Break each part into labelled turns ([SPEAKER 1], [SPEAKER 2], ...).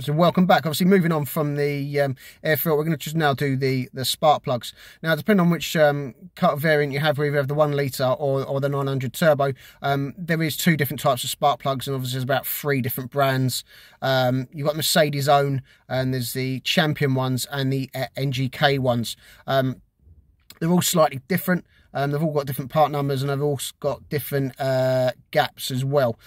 [SPEAKER 1] So welcome back. Obviously moving on from the air filter, we're going to just now do the spark plugs. Now depending on which cut variant you have, whether you have the 1 litre or the 900 turbo, there is 2 different types of spark plugs, and obviously there's about 3 different brands. You've got Mercedes own, and there's the Champion ones and the NGK ones. They're all slightly different. They've all got different part numbers, and they've all got different gaps as well.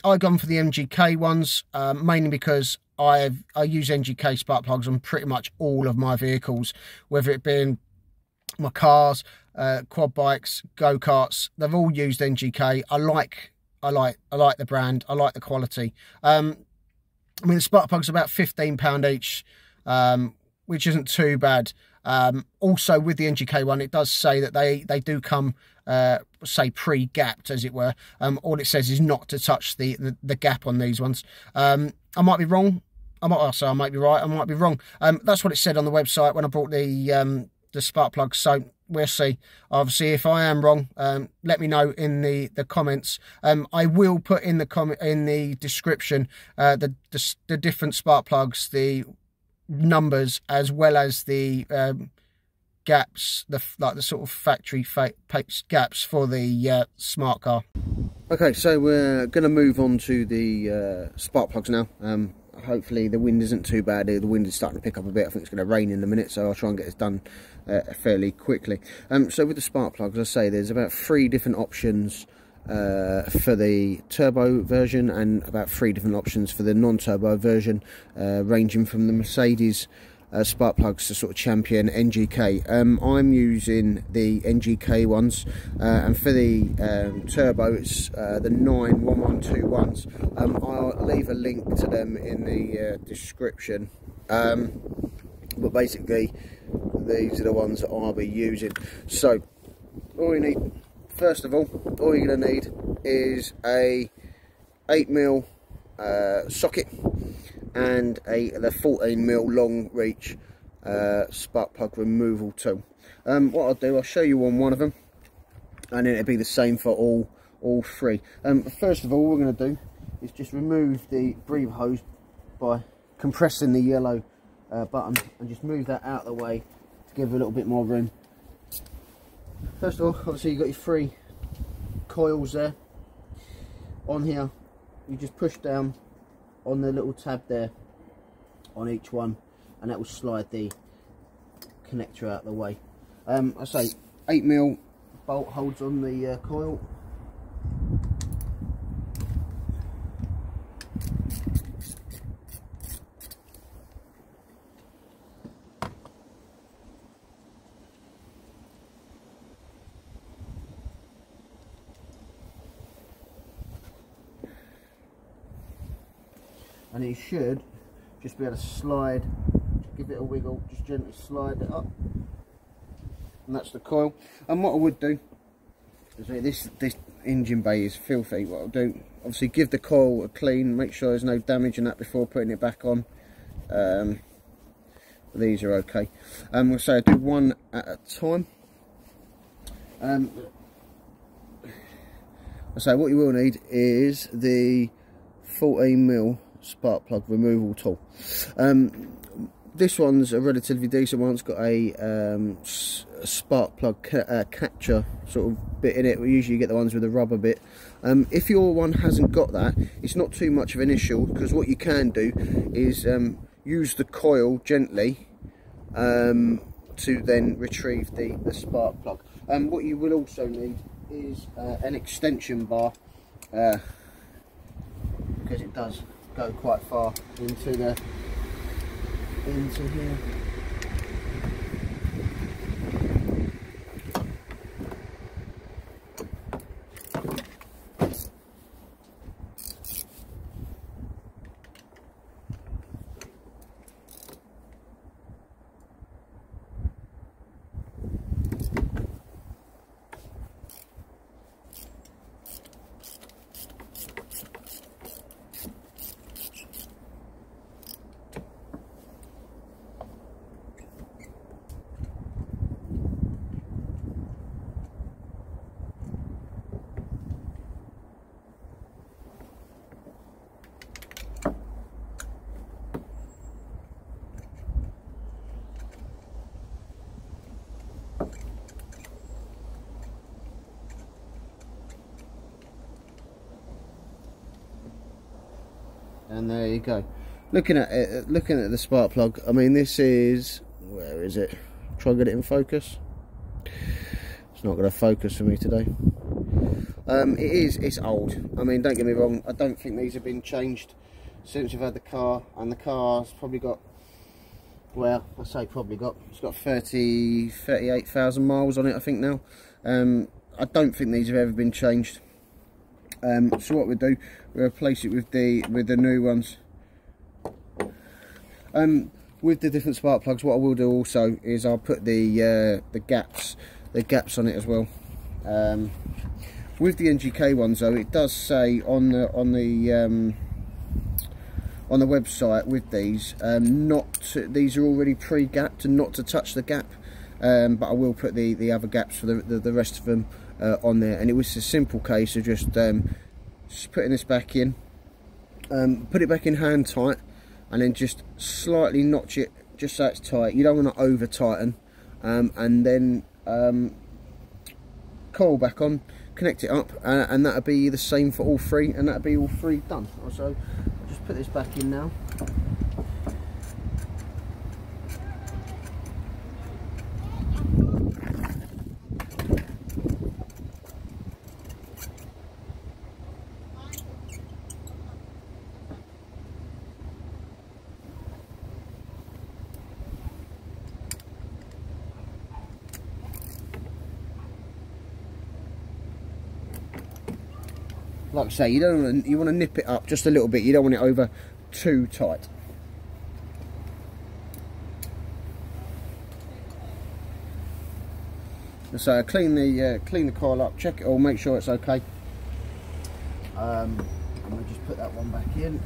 [SPEAKER 1] I've gone for the NGK ones, mainly because I use NGK spark plugs on pretty much all of my vehicles, whether it be in my cars, quad bikes, go-karts. They've all used NGK. I like the brand. I like the quality. I mean, the spark plugs are about £15 each, which isn't too bad. Also with the NGK one, it does say that they do come say pre-gapped, as it were. All it says is not to touch the gap on these ones. I might be wrong. I might be right. I might be wrong. That's what it said on the website when I bought the spark plugs. So we'll see. Obviously, if I am wrong, let me know in the comments. I will put in the description the different spark plugs, the numbers, as well as the gaps, like the sort of factory gaps for the smart car. Okay, so we're going to move on to the spark plugs now. Hopefully the wind isn't too bad. The wind is starting to pick up a bit. I think it's going to rain in a minute, so I'll try and get this done fairly quickly. So with the spark plugs, I say there's about 3 different options for the turbo version, and about 3 different options for the non-turbo version, ranging from the Mercedes spark plugs to sort of Champion, NGK. I'm using the NGK ones, and for the turbo it's the 91121s. I'll leave a link to them in the description, but basically these are the ones that I'll be using. So all you need, first of all you're going to need is a 8mm socket and the 14mm long reach spark plug removal tool. What I'll do, I'll show you on one of them, and then it'll be the same for all 3. First of all, what we're going to do is just remove the breather hose by compressing the yellow button, and just move that out of the way to give it a little bit more room. First of all, obviously you've got your 3 coils there. On here, you just push down on the little tab there on each one, and that will slide the connector out of the way. I say 8mm bolt holds on the coil. And you should just be able to slide, give it a wiggle, just gently slide it up, and that's the coil. And what I would do is, this engine bay is filthy. What I'll do, obviously give the coil a clean, make sure there's no damage in that before putting it back on. These are okay. So I do one at a time. So what you will need is the 14mm spark plug removal tool. This one's a relatively decent one. It's got a spark plug catcher sort of bit in it. We usually get the ones with the rubber bit. If your one hasn't got that, it's not too much of an issue, because what you can do is use the coil gently to then retrieve the spark plug. What you will also need is an extension bar, because it does go quite far into here. and there you go. Looking at it, looking at the spark plug, I mean, this is, where is it? Try and get it in focus. It's not going to focus for me today. It's old. I mean, don't get me wrong, I don't think these have been changed since we've had the car, and the car's probably got, well, I say probably got, it's got 38,000 miles on it, I think now. I don't think these have ever been changed. So what we do, we replace it with the new ones. With the different spark plugs, what I will do also is I'll put the gaps on it as well. With the NGK ones though, it does say on the website with these, these are already pre-gapped and not to touch the gap. But I will put the other gaps for the rest of them on there. And it was a simple case of just putting this back in, put it back in hand tight, and then just slightly notch it just so it's tight. You don't want to over tighten, and then coil back on, connect it up, and that'll be the same for all three, and that'll be all three done. So I'll just put this back in now. Like I say, you want to nip it up just a little bit. You don't want it over too tight. So clean the coil up, check it all, make sure it's okay. And we'll just put that one back in.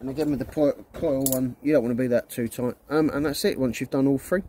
[SPEAKER 1] And again with the coil one, you don't want to be that too tight. And that's it once you've done all three.